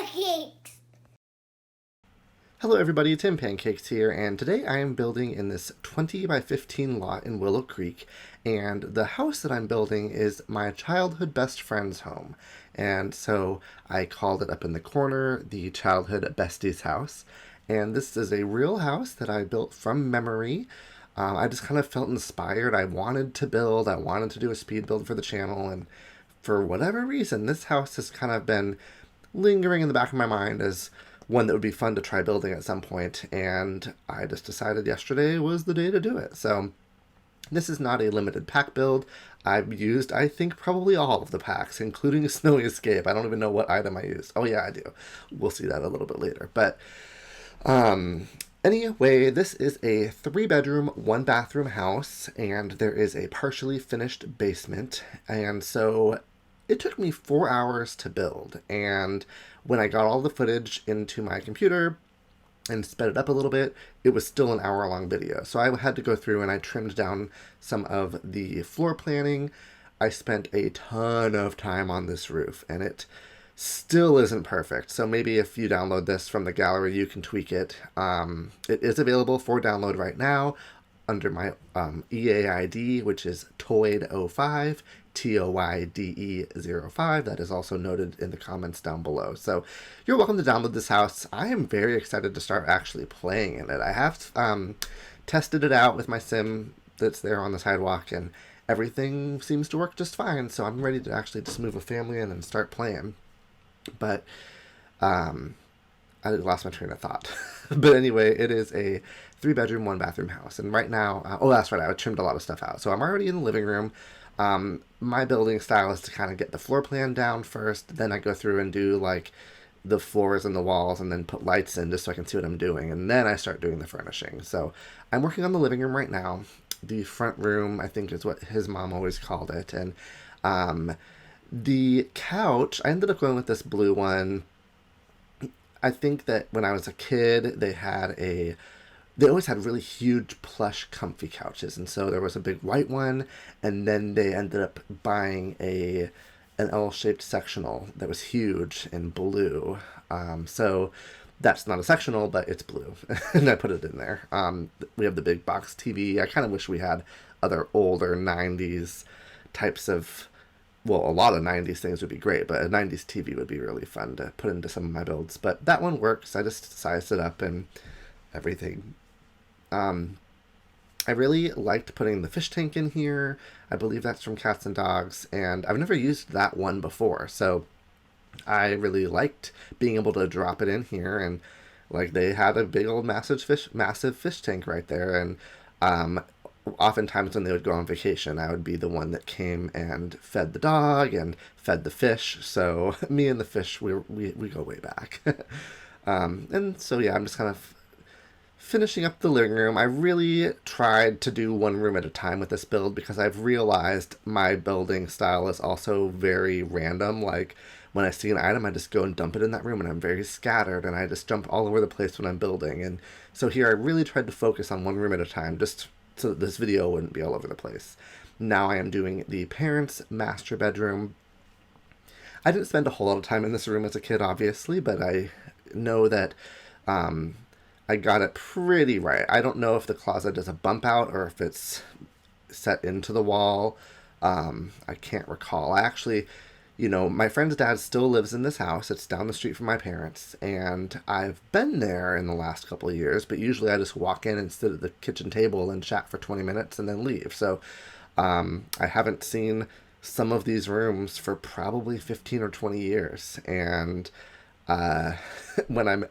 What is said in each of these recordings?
Pancakes! Hello everybody, Tim Pancakes here, and today I am building in this 20 by 15 lot in Willow Creek, and the house that I'm building is my childhood best friend's home, and so I called it up in the corner the Childhood Bestie's House, and this is a real house that I built from memory. I just kind of felt inspired. I wanted to build, I wanted to do a speed build for the channel, and for whatever reason, this house has kind of been lingering in the back of my mind as one that would be fun to try building at some point, and I just decided yesterday was the day to do it. So this is not a limited pack build. I've used, I think, probably all of the packs, including Snowy Escape. I don't even know what item I used. Oh yeah, I do. We'll see that a little bit later. But anyway, this is a 3-bedroom, 1-bathroom house, and there is a partially finished basement. And so it took me 4 hours to build, and when I got all the footage into my computer and sped it up a little bit, it was still an hour-long video. So I had to go through and I trimmed down some of the floor planning. I spent a ton of time on this roof, and it still isn't perfect. So maybe if you download this from the gallery, you can tweak it. It is available for download right now under my EAID, which is Toyd05, TOYDE05. That is also noted in the comments down below. So you're welcome to download this house. I am very excited to start actually playing in it. I have tested it out with my sim that's there on the sidewalk, and everything seems to work just fine. So I'm ready to actually just move a family in and start playing. But I lost my train of thought. But anyway, it is a 3-bedroom, 1-bathroom house. And right now, oh, that's right, I trimmed a lot of stuff out. So I'm already in the living room. My building style is to kind of get the floor plan down first. Then I go through and do like the floors and the walls, and then put lights in just so I can see what I'm doing. And then I start doing the furnishing. So I'm working on the living room right now. The front room, I think, is what his mom always called it. And the couch, I ended up going with this blue one. I think that when I was a kid, they always had really huge, plush, comfy couches. And so there was a big white one, and then they ended up buying an L-shaped sectional that was huge and blue. So that's not a sectional, but it's blue. And I put it in there. We have the big box TV. I kind of wish we had other older 90s types of, well, a lot of 90s things would be great, but a 90s TV would be really fun to put into some of my builds. But that one works. I just sized it up and everything. I really liked putting the fish tank in here. I believe that's from Cats and Dogs, and I've never used that one before, so I really liked being able to drop it in here. And like, they had a big old massive fish tank right there, and oftentimes when they would go on vacation, I would be the one that came and fed the dog and fed the fish. So me and the fish, we go way back. And so yeah, I'm just kind of finishing up the living room. I really tried to do one room at a time with this build because I've realized my building style is also very random. Like, when I see an item, I just go and dump it in that room, and I'm very scattered, and I just jump all over the place when I'm building. And so here I really tried to focus on one room at a time, just so that this video wouldn't be all over the place. Now I am doing the parents' master bedroom. I didn't spend a whole lot of time in this room as a kid, obviously, but I know that I got it pretty right. I don't know if the closet does a bump out or if it's set into the wall. I can't recall. I actually, my friend's dad still lives in this house. It's down the street from my parents, and I've been there in the last couple of years, but usually I just walk in and sit at the kitchen table and chat for 20 minutes and then leave. So I haven't seen some of these rooms for probably 15 or 20 years, and when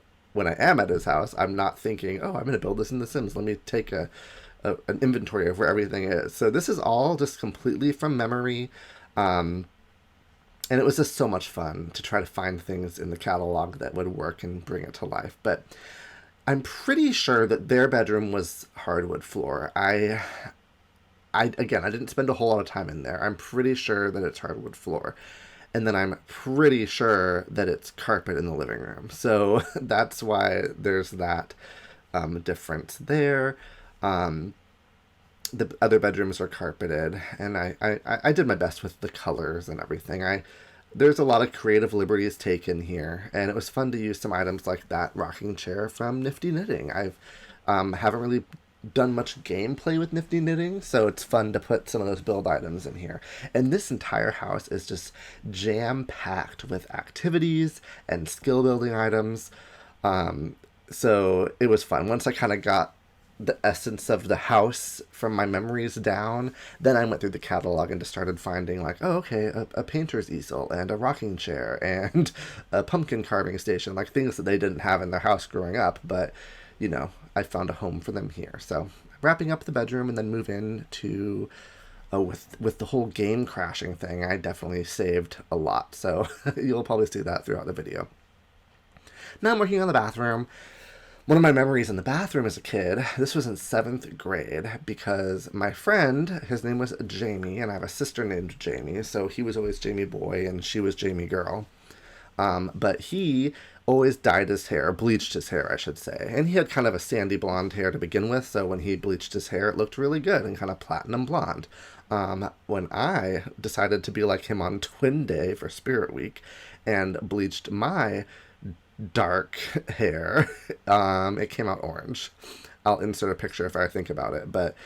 I am at his house, I'm not thinking, oh, I'm going to build this in The Sims. Let me take an inventory of where everything is. So this is all just completely from memory. And it was just so much fun to try to find things in the catalog that would work and bring it to life. But I'm pretty sure that their bedroom was hardwood floor. Again, I didn't spend a whole lot of time in there. I'm pretty sure that it's hardwood floor. And then I'm pretty sure that it's carpet in the living room. So that's why there's that difference there. The other bedrooms are carpeted, and I did my best with the colors and everything. there's a lot of creative liberties taken here, and it was fun to use some items like that rocking chair from Nifty Knitting. I've haven't really done much gameplay with Nifty Knitting, so it's fun to put some of those build items in here. And this entire house is just jam packed with activities and skill building items. So it was fun. Once I kind of got the essence of the house from my memories down, then I went through the catalog and just started finding like, oh, okay, a painter's easel and a rocking chair and a pumpkin carving station, like things that they didn't have in their house growing up, but you know, I found a home for them here. So wrapping up the bedroom and then move in to with the whole game crashing thing, I definitely saved a lot. So you'll probably see that throughout the video. Now I'm working on the bathroom. One of my memories in the bathroom as a kid, this was in 7th grade, because my friend, his name was Jamie, and I have a sister named Jamie, so he was always Jamie boy and she was Jamie girl. But he always dyed his hair, bleached his hair, I should say. And he had kind of a sandy blonde hair to begin with, so when he bleached his hair, it looked really good and kind of platinum blonde. When I decided to be like him on Twin Day for Spirit Week and bleached my dark hair, it came out orange. I'll insert a picture if I think about it, but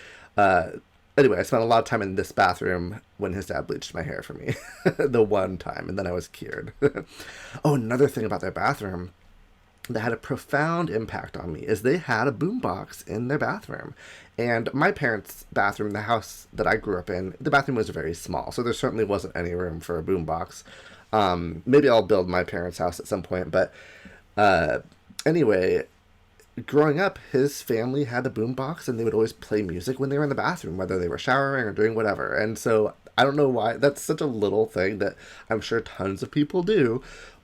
anyway, I spent a lot of time in this bathroom when his dad bleached my hair for me. The one time, and then I was cured. Oh, another thing about their bathroom that had a profound impact on me is they had a boombox in their bathroom. And my parents' bathroom, the house that I grew up in, the bathroom was very small, so there certainly wasn't any room for a boombox. Maybe I'll build my parents' house at some point, but anyway, growing up, his family had a boombox, and they would always play music when they were in the bathroom, whether they were showering or doing whatever. And so I don't know why. That's such a little thing that I'm sure tons of people do,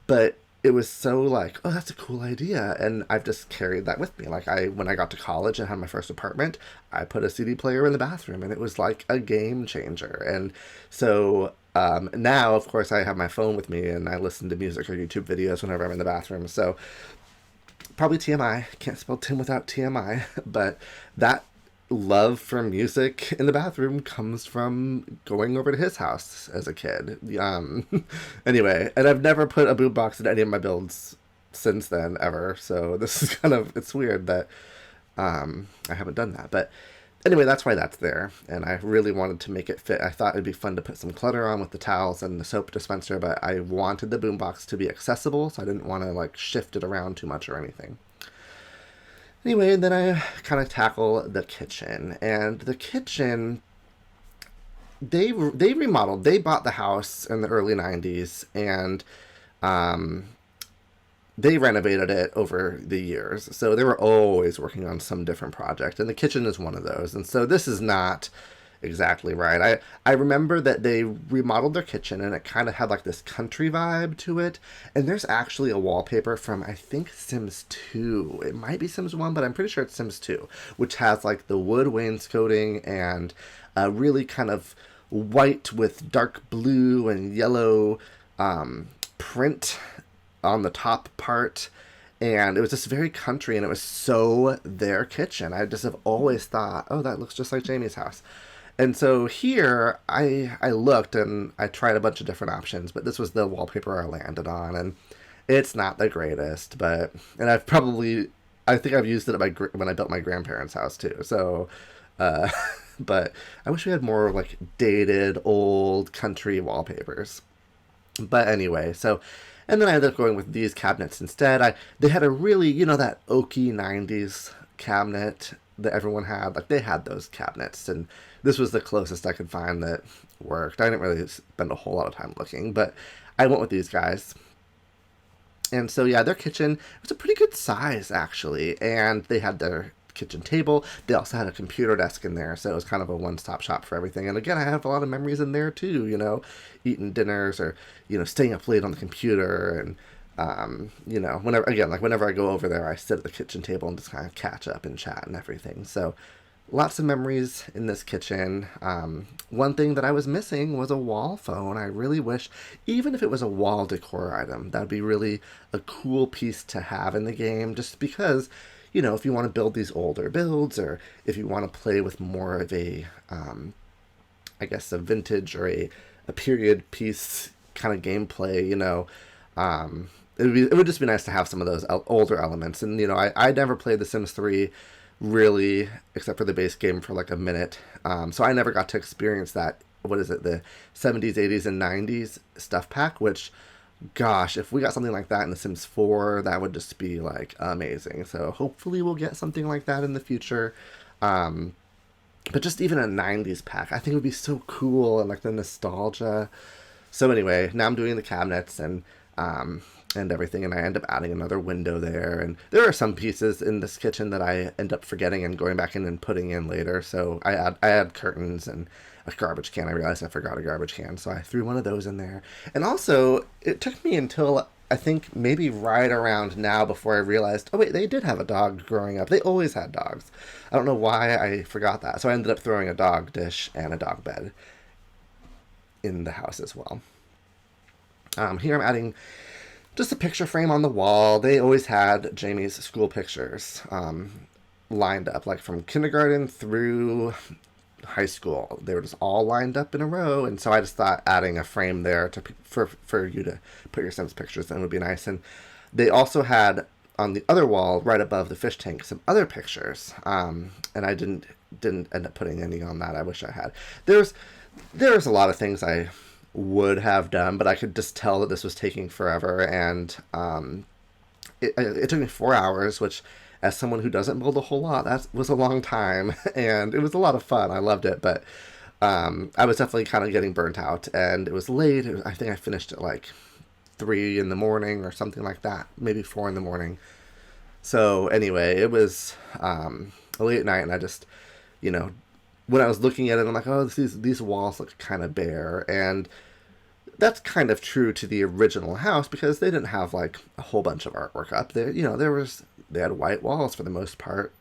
but it was so like, oh, that's a cool idea, and I've just carried that with me. Like when I got to college and had my first apartment, I put a CD player in the bathroom, and it was like a game changer. And so now, of course, I have my phone with me, and I listen to music or YouTube videos whenever I'm in the bathroom. So probably TMI. Can't spell Tim without TMI. But that love for music in the bathroom comes from going over to his house as a kid. Anyway, and I've never put a boombox in any of my builds since then, ever. So this is kind of, it's weird that I haven't done that. But anyway, that's why that's there. And I really wanted to make it fit. I thought it'd be fun to put some clutter on with the towels and the soap dispenser, but I wanted the boombox to be accessible, so I didn't want to like shift it around too much or anything. Anyway, then I kind of tackle the kitchen. And the kitchen, they remodeled. They bought the house in the early 90s, and they renovated it over the years. So they were always working on some different project, and the kitchen is one of those. And so this is not exactly right. I remember that they remodeled their kitchen, and it kind of had like this country vibe to it. And there's actually a wallpaper from, I think, Sims 2. It might be Sims 1, but I'm pretty sure it's Sims 2, which has like the wood wainscoting and a really kind of white with dark blue and yellow print on the top part. And it was just very country, and it was so their kitchen. I just have always thought, oh, that looks just like Jamie's house. And so here, I looked and I tried a bunch of different options, but this was the wallpaper I landed on, and it's not the greatest, but, and I think I've used it at when I built my grandparents' house too, so, but I wish we had more like dated, old country wallpapers. But anyway, so, and then I ended up going with these cabinets instead. They had a really, that oaky 90s cabinet that everyone had. Like, they had those cabinets, and this was the closest I could find that worked. I didn't really spend a whole lot of time looking, but I went with these guys. And so, yeah, their kitchen was a pretty good size, actually, and they had their kitchen table. They also had a computer desk in there, so it was kind of a one-stop shop for everything. And again, I have a lot of memories in there, too, eating dinners or, staying up late on the computer, and whenever I go over there, I sit at the kitchen table and just kind of catch up and chat and everything. So lots of memories in this kitchen. One thing that I was missing was a wall phone. I really wish, even if it was a wall decor item, that would be really a cool piece to have in the game, just because, if you want to build these older builds, or if you want to play with more of a, a vintage or a period piece kind of gameplay, it would just be nice to have some of those older elements. And I never played The Sims 3 really, except for the base game for like a minute. So I never got to experience that. What is it? The 70s, 80s, and 90s stuff pack, which, gosh, if we got something like that in The Sims 4, that would just be like amazing. So hopefully we'll get something like that in the future. But just even a 90s pack, I think would be so cool, and like the nostalgia. So anyway, now I'm doing the cabinets and everything, and I end up adding another window there. And there are some pieces in this kitchen that I end up forgetting and going back in and putting in later. So I add curtains and a garbage can. I realized I forgot a garbage can, so I threw one of those in there. And also, it took me until I think maybe right around now before I realized, oh wait, they did have a dog growing up. They always had dogs. I don't know why I forgot that. So I ended up throwing a dog dish and a dog bed in the house as well. Here I'm adding just a picture frame on the wall. They always had Jamie's school pictures lined up, like from kindergarten through high school. They were just all lined up in a row, and so I just thought adding a frame there for you to put your Sims pictures in would be nice. And they also had on the other wall, right above the fish tank, some other pictures, and I didn't end up putting any on that. I wish I had. There's a lot of things I would have done, but I could just tell that this was taking forever, and it took me 4 hours, which, as someone who doesn't build a whole lot, that was a long time, and it was a lot of fun. I loved it, but I was definitely kind of getting burnt out, and it was late. I think I finished at like 3 in the morning or something like that, maybe 4 in the morning. So anyway, it was late at night, and I just, when I was looking at it, I'm like, oh, these walls look kind of bare. And that's kind of true to the original house, because they didn't have like a whole bunch of artwork up there. They had white walls for the most part,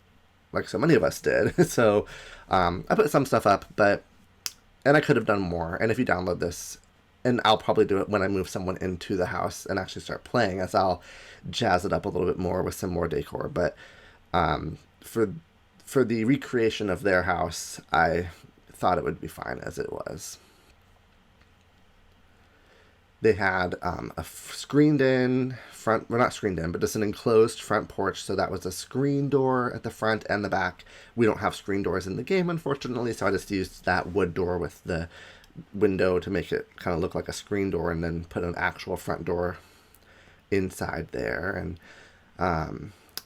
like so many of us did. So I put some stuff up, and I could have done more. And if you download this, and I'll probably do it when I move someone into the house and actually start playing, as I'll jazz it up a little bit more with some more decor. But for the recreation of their house, I thought it would be fine as it was. They had a screened-in front, well, not screened-in, but just an enclosed front porch, so that was a screen door at the front and the back. We don't have screen doors in the game, unfortunately, so I just used that wood door with the window to make it kind of look like a screen door, and then put an actual front door inside there, and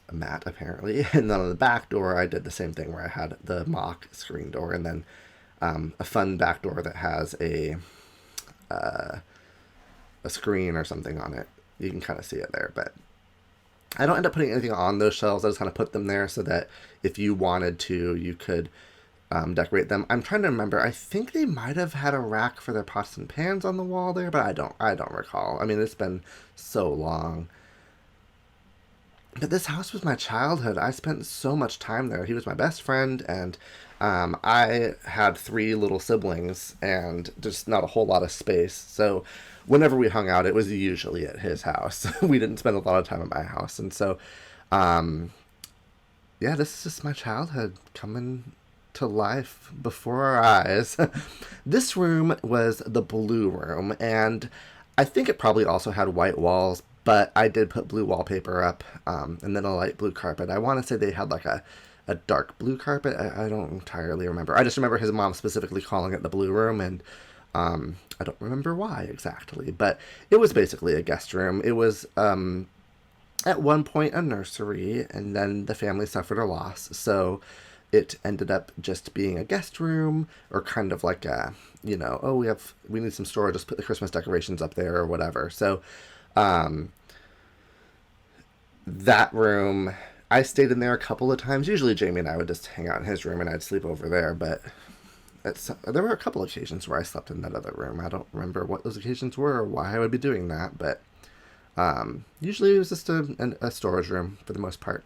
a mat, apparently. And then on the back door, I did the same thing, where I had the mock screen door, and then a fun back door that has a screen or something on it. You can kind of see it there, but I don't end up putting anything on those shelves. I just kind of put them there so that if you wanted to, you could decorate them. I'm trying to remember. I think they might have had a rack for their pots and pans on the wall there, but I don't recall. I mean, it's been so long. But this house was my childhood. I spent so much time there. He was my best friend, and I had 3 little siblings, and just not a whole lot of space. So whenever we hung out, it was usually at his house. We didn't spend a lot of time at my house. And so, yeah, this is just my childhood coming to life before our eyes. This room was the blue room, and I think it probably also had white walls, but I did put blue wallpaper up, and then a light blue carpet. I want to say they had like a dark blue carpet. I don't entirely remember. I just remember his mom specifically calling it the blue room, and I don't remember why exactly, but it was basically a guest room. It was at one point a nursery, and then the family suffered a loss, so it ended up just being a guest room, or kind of like a, we need some storage, just put the Christmas decorations up there or whatever. So that room, I stayed in there a couple of times. Usually Jamie and I would just hang out in his room, and I'd sleep over there, but there were a couple of occasions where I slept in that other room. I don't remember what those occasions were or why I would be doing that, but usually it was just a storage room for the most part.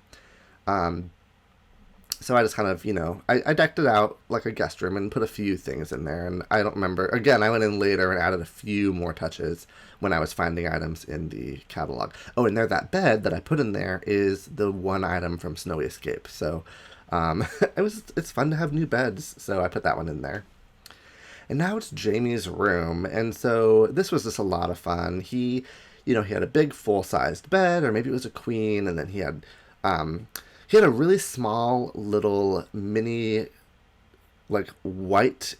So I just kind of, I decked it out like a guest room and put a few things in there. And I don't remember. Again, I went in later and added a few more touches when I was finding items in the catalog. Oh, and that bed that I put in there is the one item from Snowy Escape. So it's fun to have new beds. So I put that one in there. and now it's Jamie's room. And so this was just a lot of fun. He had a big full-sized bed, or maybe it was a queen, and then he had a really small little mini, like, white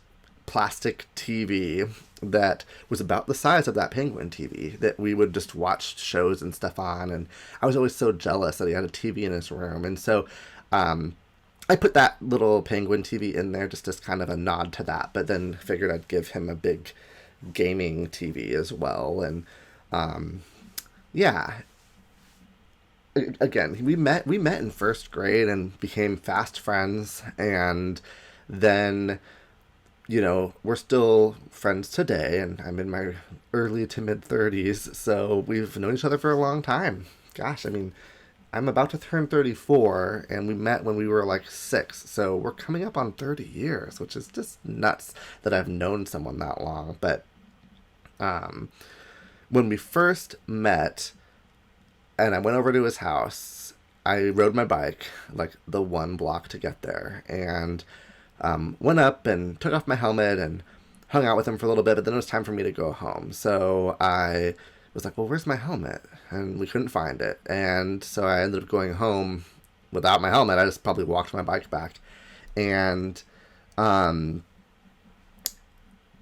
plastic TV that was about the size of that Penguin TV that we would just watch shows and stuff on. And I was always so jealous that he had a TV in his room. And so I put that little Penguin TV in there just as kind of a nod to that, but then figured I'd give him a big gaming TV as well. And yeah, again, we met in first grade and became fast friends, and then we're still friends today, and I'm in my early to mid 30s, so we've known each other for a long time. Gosh, I mean, I'm about to turn 34, and we met when we were like 6, so we're coming up on 30 years, which is just nuts that I've known someone that long. But when we first met, and I went over to his house, I rode my bike like the 1 block to get there, and went up and took off my helmet and hung out with him for a little bit, but then it was time for me to go home. So I was like, well, where's my helmet? And we couldn't find it. And so I ended up going home without my helmet. I just probably walked my bike back. And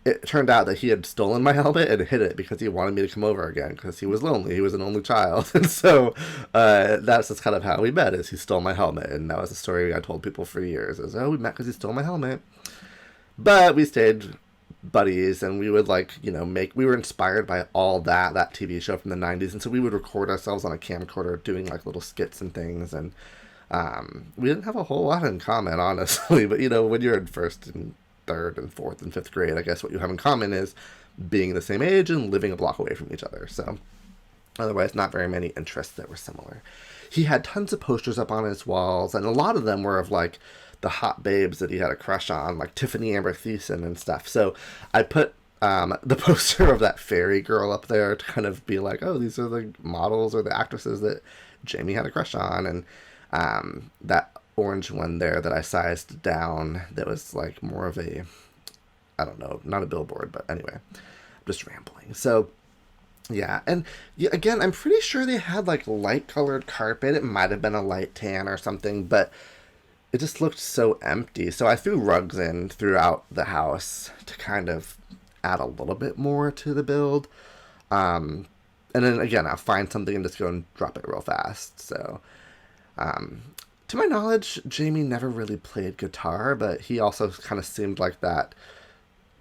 it turned out that he had stolen my helmet and hid it because he wanted me to come over again because he was lonely. He was an only child. And so that's just kind of how we met, is he stole my helmet. And that was a story I told people for years, is, oh, we met because he stole my helmet. But we stayed buddies, and we would we were inspired by all that TV show from the 90s. And so we would record ourselves on a camcorder doing like little skits and things. And we didn't have a whole lot in common, honestly. But, when you're in first and third and fourth and fifth grade, I guess what you have in common is being the same age and living a block away from each other. So otherwise, not very many interests that were similar. He had tons of posters up on his walls, and a lot of them were of like the hot babes that he had a crush on, like Tiffany Amber Thiessen and stuff. So I put the poster of that fairy girl up there to kind of be like, oh, these are the models or the actresses that Jamie had a crush on. And that orange one there that I sized down, that was like more of a, I don't know, not a billboard, but anyway, I'm just rambling. So yeah, and again, I'm pretty sure they had like light colored carpet. It might have been a light tan or something, but it just looked so empty. So I threw rugs in throughout the house to kind of add a little bit more to the build. And then again, I'll find something and just go and drop it real fast. So to my knowledge, Jamie never really played guitar, but he also kind of seemed like that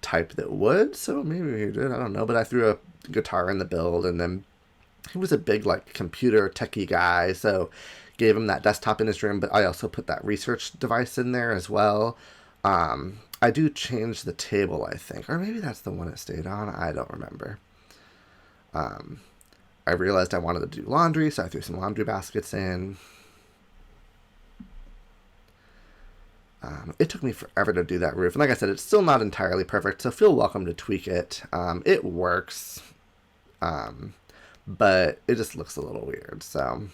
type that would, so maybe he did, I don't know. But I threw a guitar in the build, and then he was a big like computer techie guy, so gave him that desktop in his room, but I also put that research device in there as well. I do change the table, I think, or maybe that's the one it stayed on, I don't remember. I realized I wanted to do laundry, so I threw some laundry baskets in. It took me forever to do that roof. And like I said, it's still not entirely perfect, so feel welcome to tweak it. It works, but it just looks a little weird. So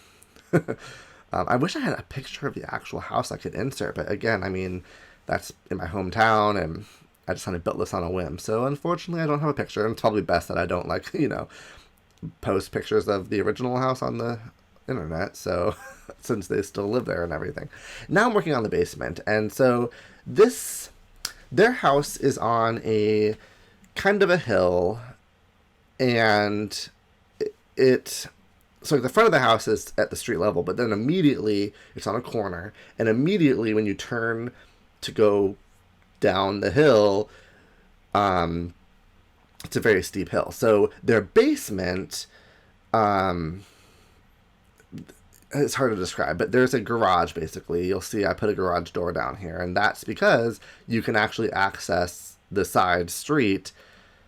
I wish I had a picture of the actual house I could insert. But again, I mean, that's in my hometown, and I just kind of built this on a whim. So unfortunately, I don't have a picture. And it's probably best that I don't, post pictures of the original house on the internet, so since they still live there and everything. Now I'm working on the basement, and so their house is on a kind of a hill, and so the front of the house is at the street level, but then immediately it's on a corner, and immediately when you turn to go down the hill, it's a very steep hill. So their basement, it's hard to describe, but there's a garage, basically. You'll see I put a garage door down here, and that's because you can actually access the side street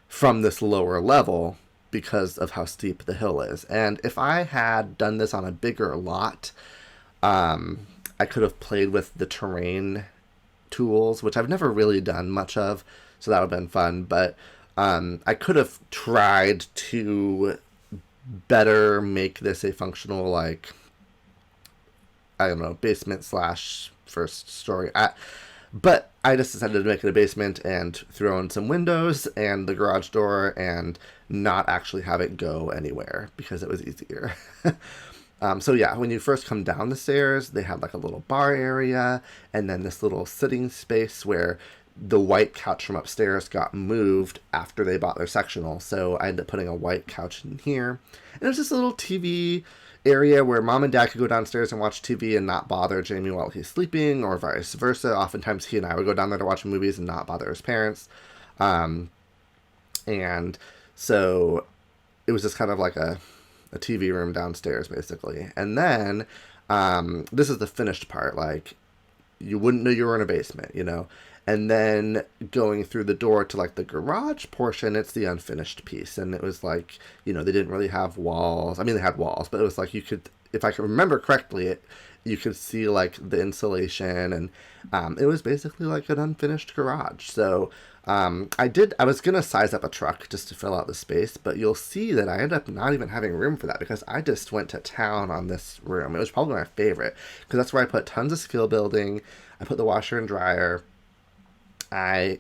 from this lower level because of how steep the hill is. And if I had done this on a bigger lot, I could have played with the terrain tools, which I've never really done much of, so that would have been fun. But I could have tried to better make this a functional, like, I don't know, basement slash first story. But I just decided to make it a basement and throw in some windows and the garage door and not actually have it go anywhere because it was easier. So yeah, when you first come down the stairs, they had like a little bar area and then this little sitting space where the white couch from upstairs got moved after they bought their sectional. So I ended up putting a white couch in here. And it was just a little TV area where mom and dad could go downstairs and watch TV and not bother Jamie while he's sleeping, or vice versa. Oftentimes he and I would go down there to watch movies and not bother his parents. And so it was just kind of like a TV room downstairs, basically. And then this is the finished part. Like, you wouldn't know you were in a basement, you know? And then going through the door to like the garage portion, it's the unfinished piece. And it was like, you know, they didn't really have walls. I mean, they had walls, but it was like you could, if I can remember correctly, you could see like the insulation, and it was basically like an unfinished garage. So I was going to size up a truck just to fill out the space, but you'll see that I ended up not even having room for that because I just went to town on this room. It was probably my favorite because that's where I put tons of skill building. I put the washer and dryer.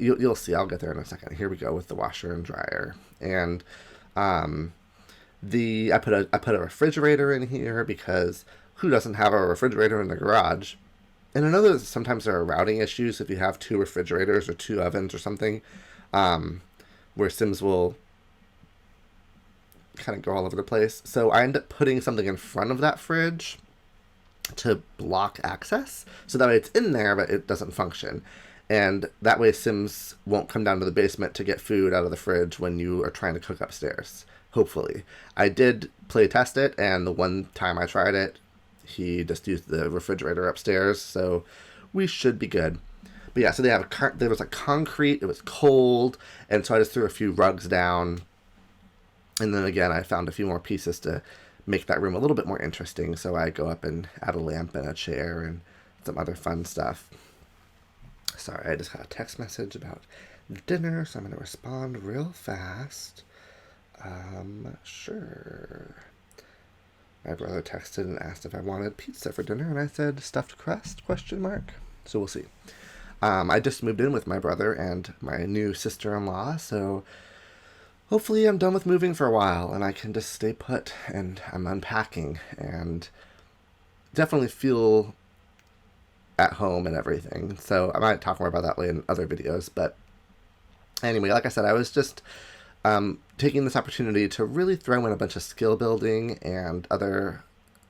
You'll see, I'll get there in a second. Here we go with the washer and dryer. And I put a refrigerator in here because who doesn't have a refrigerator in the garage? And I know that sometimes there are routing issues if you have 2 refrigerators or 2 ovens or something, where Sims will kind of go all over the place. So I end up putting something in front of that fridge to block access, so that way it's in there but it doesn't function. And that way Sims won't come down to the basement to get food out of the fridge when you are trying to cook upstairs. Hopefully. I did play test it, and the one time I tried it, he just used the refrigerator upstairs, so we should be good. But yeah, so there was like concrete, it was cold, and so I just threw a few rugs down. And then again, I found a few more pieces to make that room a little bit more interesting, so I go up and add a lamp and a chair and some other fun stuff. Sorry, I just got a text message about dinner, so I'm going to respond real fast. Sure. My brother texted and asked if I wanted pizza for dinner, and I said stuffed crust, ? So we'll see. I just moved in with my brother and my new sister-in-law, so hopefully I'm done with moving for a while, and I can just stay put, and I'm unpacking, and definitely feel at home and everything. So I might talk more about that later in other videos. But anyway, like I said, I was just taking this opportunity to really throw in a bunch of skill building and other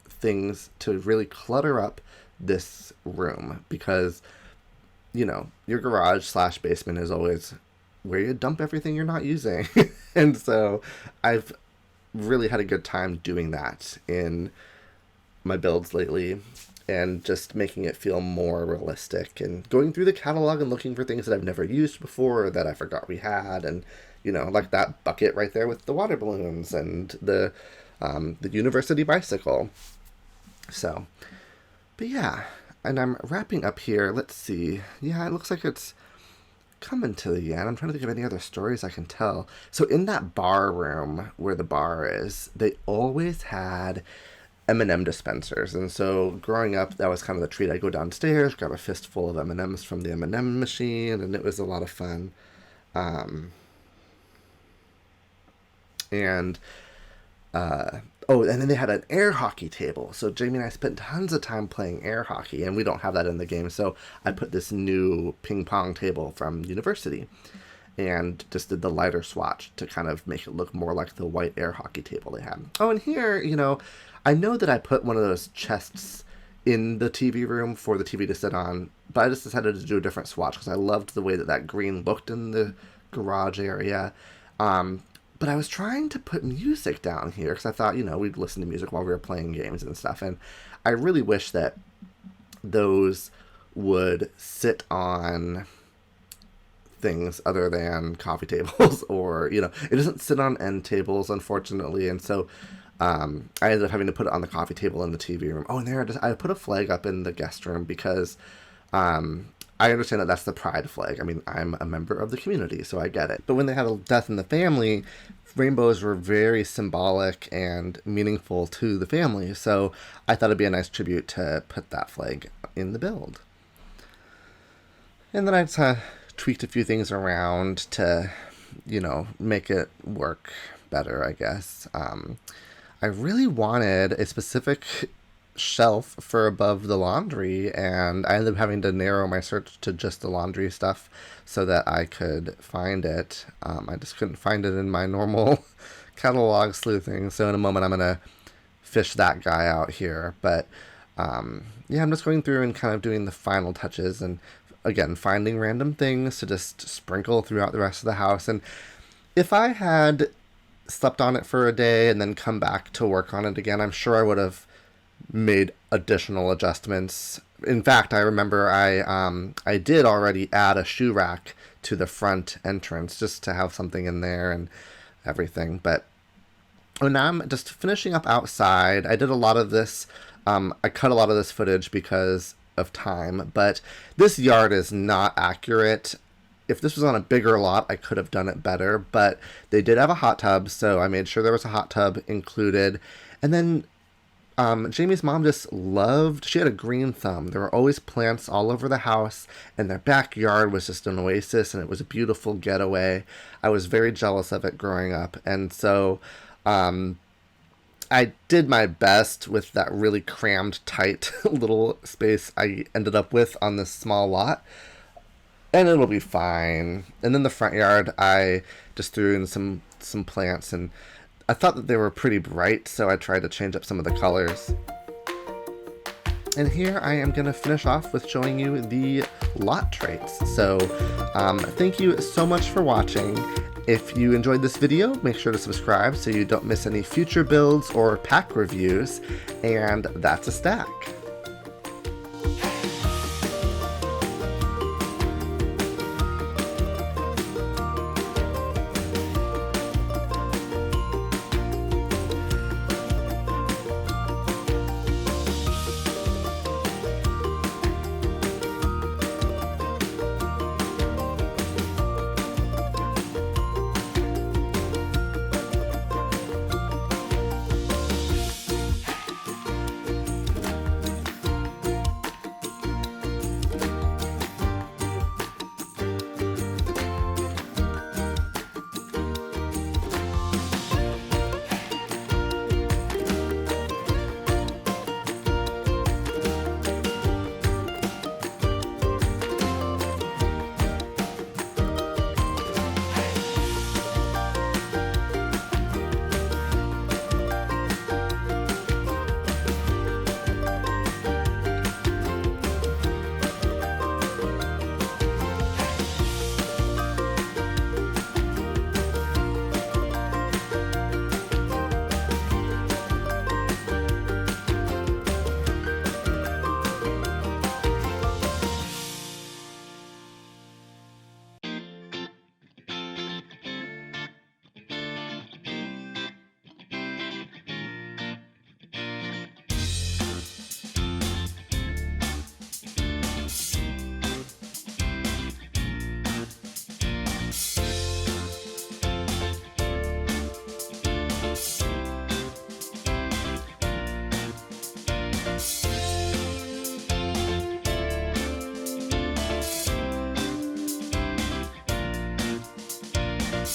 things to really clutter up this room because, you know, your garage / basement is always where you dump everything you're not using. And so I've really had a good time doing that in my builds lately, and just making it feel more realistic and going through the catalog and looking for things that I've never used before or that I forgot we had. And, you know, like that bucket right there with the water balloons and the university bicycle. So, but yeah, and I'm wrapping up here. Let's see. Yeah, it looks like it's coming to the end. I'm trying to think of any other stories I can tell. So in that bar room where the bar is, they always had M&M dispensers, and so growing up, that was kind of the treat. I'd go downstairs, grab a fistful of M&Ms from the M&M machine, and it was a lot of fun. And then they had an air hockey table. So Jamie and I spent tons of time playing air hockey, and we don't have that in the game. So I put this new ping pong table from university and just did the lighter swatch to kind of make it look more like the white air hockey table they had. Oh, and here, you know, I know that I put one of those chests in the TV room for the TV to sit on, but I just decided to do a different swatch because I loved the way that green looked in the garage area. But I was trying to put music down here because I thought, you know, we'd listen to music while we were playing games and stuff. And I really wish that those would sit on things other than coffee tables or, you know, it doesn't sit on end tables, unfortunately. And so I ended up having to put it on the coffee table in the TV room. Oh, and there I put a flag up in the guest room because I understand that that's the pride flag. I mean, I'm a member of the community, so I get it. But when they had a death in the family, rainbows were very symbolic and meaningful to the family. So I thought it'd be a nice tribute to put that flag in the build. And then I just tweaked a few things around to, make it work better, I guess. I really wanted a specific shelf for above the laundry, and I ended up having to narrow my search to just the laundry stuff so that I could find it. I just couldn't find it in my normal catalog sleuthing, so in a moment I'm going to fish that guy out here. But yeah, I'm just going through and kind of doing the final touches, and again, finding random things to just sprinkle throughout the rest of the house. And if I had slept on it for a day and then come back to work on it again, I'm sure I would have made additional adjustments. In fact, I remember I did already add a shoe rack to the front entrance just to have something in there and everything. But now I'm just finishing up outside. I did a lot of this. I cut a lot of this footage because of time, but this yard is not accurate. If this was on a bigger lot, I could have done it better, but they did have a hot tub, so I made sure there was a hot tub included. And then Jamie's mom just she had a green thumb. There were always plants all over the house, and their backyard was just an oasis, and it was a beautiful getaway. I was very jealous of it growing up, and so I did my best with that really crammed, tight little space I ended up with on this small lot. And it'll be fine. And then the front yard, I just threw in some plants, and I thought that they were pretty bright, so I tried to change up some of the colors. And here I am going to finish off with showing you the lot traits. So thank you so much for watching. If you enjoyed this video, make sure to subscribe so you don't miss any future builds or pack reviews. And that's a stack.